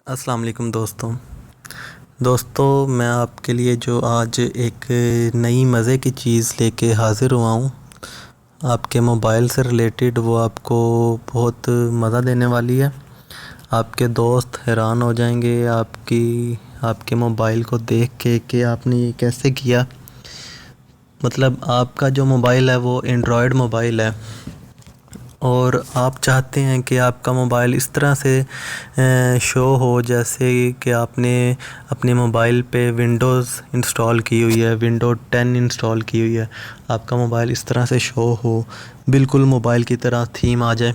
अस्सलाम वालेकुम दोस्तों मैं आपके लिए जो आज एक नई मज़े की चीज़ लेके हाज़िर हुआ हूँ आपके मोबाइल से रिलेटेड। वो आपको बहुत मज़ा देने वाली है। आपके दोस्त हैरान हो जाएंगे आपके मोबाइल को देख के कि आपने ये कैसे किया। मतलब आपका जो मोबाइल है वो एंड्रॉयड मोबाइल है और आप चाहते हैं कि आपका मोबाइल इस तरह से शो हो जैसे कि आपने अपने मोबाइल पे विंडोज़ इंस्टॉल की हुई है, विंडो 10 इंस्टॉल की हुई है। आपका मोबाइल इस तरह से शो हो, बिल्कुल मोबाइल की तरह थीम आ जाए।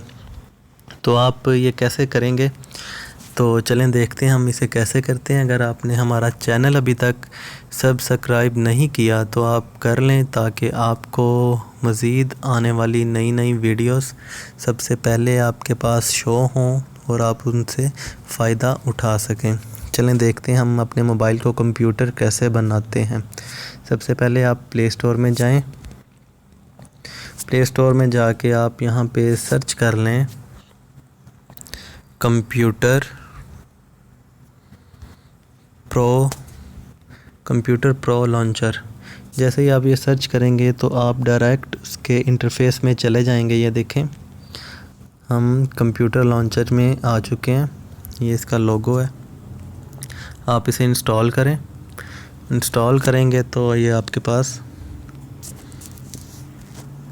तो आप ये कैसे करेंगे? तो चलें देखते हैं हम इसे कैसे करते हैं। अगर आपने हमारा चैनल अभी तक सब्सक्राइब नहीं किया तो आप कर लें ताकि आपको मज़ीद आने वाली नई नई वीडियोस सबसे पहले आपके पास शो हों और आप उनसे फ़ायदा उठा सकें। चलें देखते हैं हम अपने मोबाइल को कंप्यूटर कैसे बनाते हैं। सबसे पहले आप प्ले स्टोर में जाएं। प्ले स्टोर में जाके आप यहाँ पे सर्च कर लें कंप्यूटर प्रो लॉन्चर। जैसे ही आप ये सर्च करेंगे तो आप डायरेक्ट उसके इंटरफेस में चले जाएंगे। ये देखें हम कंप्यूटर लॉन्चर में आ चुके हैं। ये इसका लोगो है। आप इसे इंस्टॉल करें। इंस्टॉल करेंगे तो ये आपके पास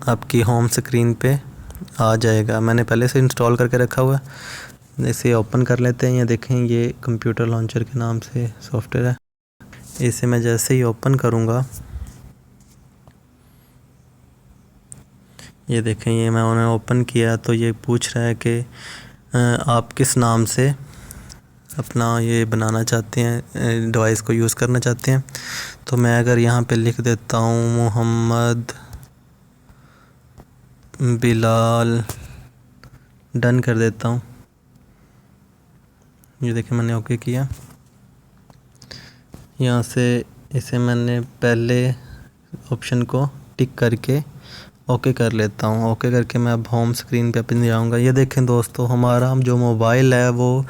आपकी होम स्क्रीन पे आ जाएगा। मैंने पहले से इंस्टॉल करके रखा हुआ है। इसे ओपन कर लेते हैं। ये देखें ये कंप्यूटर लॉन्चर के नाम से सॉफ्टवेयर है। इसे मैं जैसे ही ओपन करूँगा, ये देखें ये मैंने ओपन किया तो ये पूछ रहा है कि आप किस नाम से अपना ये बनाना चाहते हैं, डिवाइस को यूज़ करना चाहते हैं। तो मैं अगर यहाँ पे लिख देता हूँ मोहम्मद बिलाल, डन कर देता हूँ। ये देखें मैंने ओके किया। यहाँ से इसे मैंने पहले ऑप्शन को टिक करके ओके कर लेता हूँ। ओके करके मैं अब होम स्क्रीन पे अपनी जाऊँगा। ये देखें दोस्तों हमारा जो मोबाइल है वो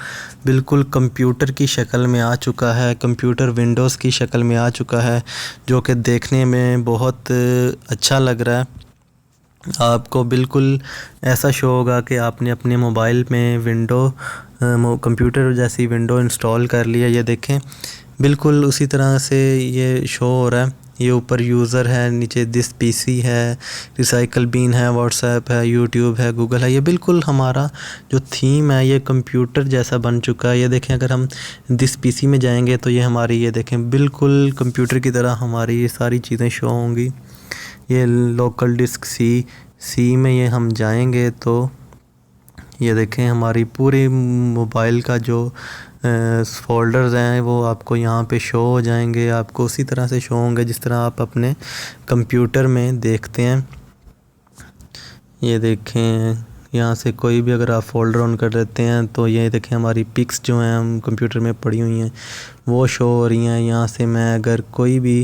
बिल्कुल कंप्यूटर की शक्ल में आ चुका है, कंप्यूटर विंडोज़ की शक्ल में आ चुका है, जो कि देखने में बहुत अच्छा लग रहा है। आपको बिल्कुल ऐसा शो होगा कि आपने अपने मोबाइल में कंप्यूटर जैसी विंडो इंस्टॉल कर लिया। ये देखें बिल्कुल उसी तरह से ये शो हो रहा है। ये ऊपर यूज़र है, नीचे दिस पीसी है, रिसाइकल बीन है, व्हाट्सएप है, यूट्यूब है, गूगल है। ये बिल्कुल हमारा जो थीम है ये कंप्यूटर जैसा बन चुका है। ये देखें अगर हम दिस पीसी में जाएंगे तो ये हमारी ये देखें बिल्कुल कंप्यूटर की तरह हमारी ये सारी चीज़ें शो होंगी। ये लोकल डिस्क सी में ये हम जाएंगे तो ये देखें हमारी पूरी मोबाइल का जो फ़ोल्डर्स हैं वो आपको यहाँ पे शो हो जाएंगे। आपको उसी तरह से शो होंगे जिस तरह आप अपने कंप्यूटर में देखते हैं। ये देखें यहाँ से कोई भी अगर आप फ़ोल्डर ऑन कर देते हैं तो ये देखें हमारी पिक्स जो हैं हम कंप्यूटर में पड़ी हुई हैं वो शो हो रही हैं। यहाँ से मैं अगर कोई भी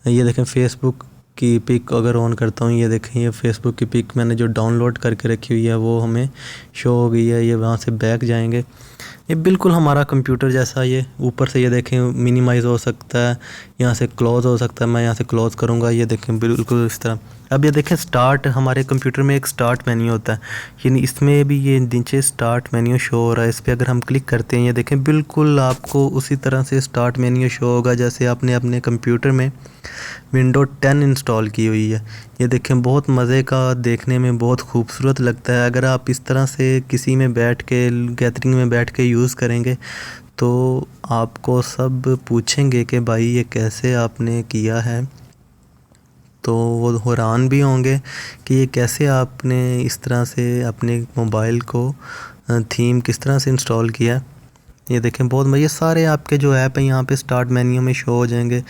ये देखें फेसबुक की पिक अगर ऑन करता हूँ, ये देखें ये फेसबुक की पिक मैंने जो डाउनलोड करके रखी हुई है वो हमें शो हो गई है। ये वहाँ से बैक जाएंगे। ये बिल्कुल हमारा कंप्यूटर जैसा ये ऊपर से ये देखें मिनिमाइज़ हो सकता है, यहाँ से क्लोज़ हो सकता है। मैं यहाँ से क्लोज़ करूँगा, ये देखें बिल्कुल इस तरह। अब ये देखें स्टार्ट, हमारे कंप्यूटर में एक स्टार्ट मेन्यू होता है, यानी इसमें भी ये नीचे स्टार्ट मेन्यू शो हो रहा है। इस पर अगर हम क्लिक करते हैं ये देखें बिल्कुल आपको उसी तरह से स्टार्ट मेन्यू शो होगा जैसे आपने अपने कंप्यूटर में विंडो 10 इंस्टॉल की हुई है। ये देखें बहुत मज़े का, देखने में बहुत खूबसूरत लगता है। अगर आप इस तरह से किसी में बैठ के गैदरिंग में बैठ के यूज़ करेंगे तो आपको सब पूछेंगे कि भाई ये कैसे आपने किया है। तो वो हैरान भी होंगे कि ये कैसे आपने इस तरह से अपने मोबाइल को थीम किस तरह से इंस्टॉल किया है। ये देखें बहुत ये सारे आपके जो ऐप हैं यहाँ पे स्टार्ट मेन्यू में शो हो जाएंगे।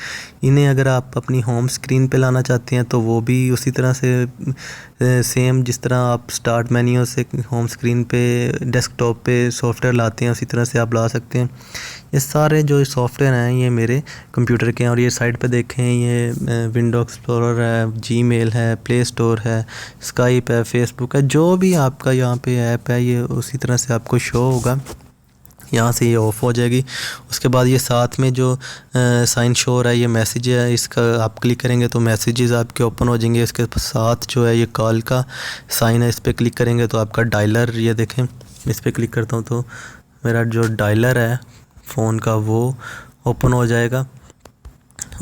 इन्हें अगर आप अपनी होम स्क्रीन पे लाना चाहते हैं तो वो भी उसी तरह से सेम जिस तरह आप स्टार्ट मेन्यू से होम स्क्रीन पे डेस्कटॉप पे सॉफ्टवेयर लाते हैं उसी तरह से आप ला सकते हैं। ये सारे जो सॉफ्टवेयर हैं ये मेरे कंप्यूटर के हैं। और ये साइड पे देखें ये विंडो एक्सप्लोरर है, जीमेल है, प्ले स्टोर है, स्काइप है, फेसबुक है, जो भी आपका यहाँ पे ऐप है ये उसी तरह से आपको शो होगा। यहाँ से ये ऑफ़ हो जाएगी। उसके बाद ये साथ में जो साइन शो हो रहा है, ये मैसेज है, इसका आप क्लिक करेंगे तो मैसेजेस आपके ओपन हो जाएंगे। इसके साथ जो है ये कॉल का साइन है, इस पर क्लिक करेंगे तो आपका डायलर, ये देखें इस पर क्लिक करता हूँ तो मेरा जो डायलर है फ़ोन का वो ओपन हो जाएगा।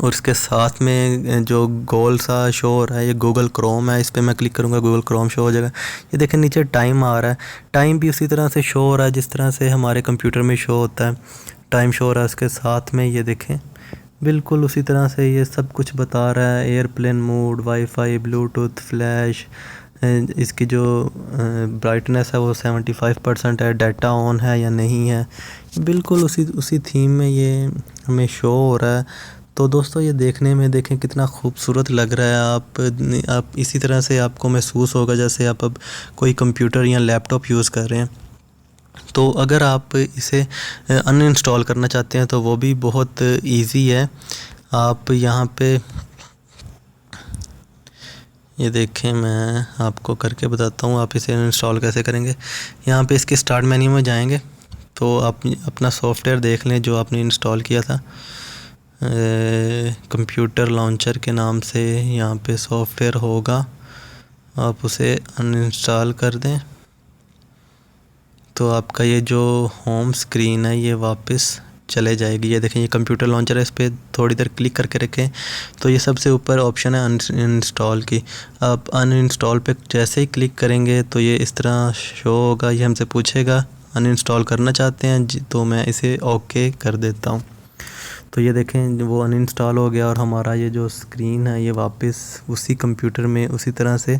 और इसके साथ में जो गोल सा शो हो रहा है ये गूगल क्रोम है, इस पर मैं क्लिक करूँगा गूगल क्रोम शो हो जाएगा। ये देखें नीचे टाइम आ रहा है, टाइम भी उसी तरह से शो हो रहा है जिस तरह से हमारे कंप्यूटर में शो होता है, टाइम शो हो रहा है। उसके साथ में ये देखें बिल्कुल उसी तरह से ये सब कुछ बता रहा है, airplane mode, wifi, Bluetooth, flash, इसकी जो ब्राइटनेस है वो 75% है, डाटा ऑन है या नहीं है, बिल्कुल उसी थीम में ये हमें शो हो रहा है। तो दोस्तों ये देखने में देखें कितना खूबसूरत लग रहा है। आप इसी तरह से आपको महसूस होगा जैसे आप अब कोई कंप्यूटर या लैपटॉप यूज़ कर रहे हैं। तो अगर आप इसे अनइंस्टॉल करना चाहते हैं तो वो भी बहुत इजी है। आप यहाँ पे ये देखें, मैं आपको करके बताता हूँ आप इसे इंस्टॉल कैसे करेंगे। यहाँ पे इसके स्टार्ट मेन्यू में जाएंगे तो आप अपना सॉफ्टवेयर देख लें जो आपने इंस्टॉल किया था, कंप्यूटर लॉन्चर के नाम से यहाँ पे सॉफ्टवेयर होगा, आप उसे अनइंस्टॉल कर दें तो आपका ये जो होम स्क्रीन है ये वापस चले जाएगी। ये देखें ये कंप्यूटर लॉन्चर है, इस पर थोड़ी देर क्लिक करके रखें तो ये सबसे ऊपर ऑप्शन है अनइंस्टॉल की। आप अनइंस्टॉल पे जैसे ही क्लिक करेंगे तो ये इस तरह शो होगा, ये हमसे पूछेगा अनइंस्टॉल करना चाहते हैं जी, तो मैं इसे ओके कर देता हूँ। तो ये देखें वो अनइंस्टॉल हो गया और हमारा ये जो स्क्रीन है ये वापस उसी कंप्यूटर में उसी तरह से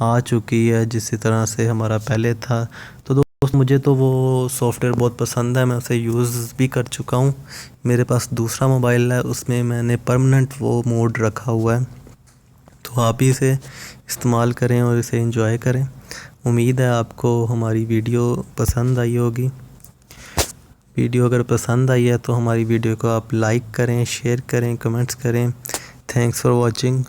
आ चुकी है जिस तरह से हमारा पहले था। तो दोस्त मुझे तो वो सॉफ्टवेयर बहुत पसंद है, मैं उसे यूज़ भी कर चुका हूँ। मेरे पास दूसरा मोबाइल है उसमें मैंने परमानेंट वो मोड रखा हुआ है, तो आप ही इसे इस्तेमाल करें और इसे एंजॉय करें। उम्मीद है आपको हमारी वीडियो पसंद आई होगी। वीडियो अगर पसंद आई है तो हमारी वीडियो को आप लाइक करें, शेयर करें, कमेंट्स करें। Thanks for watching.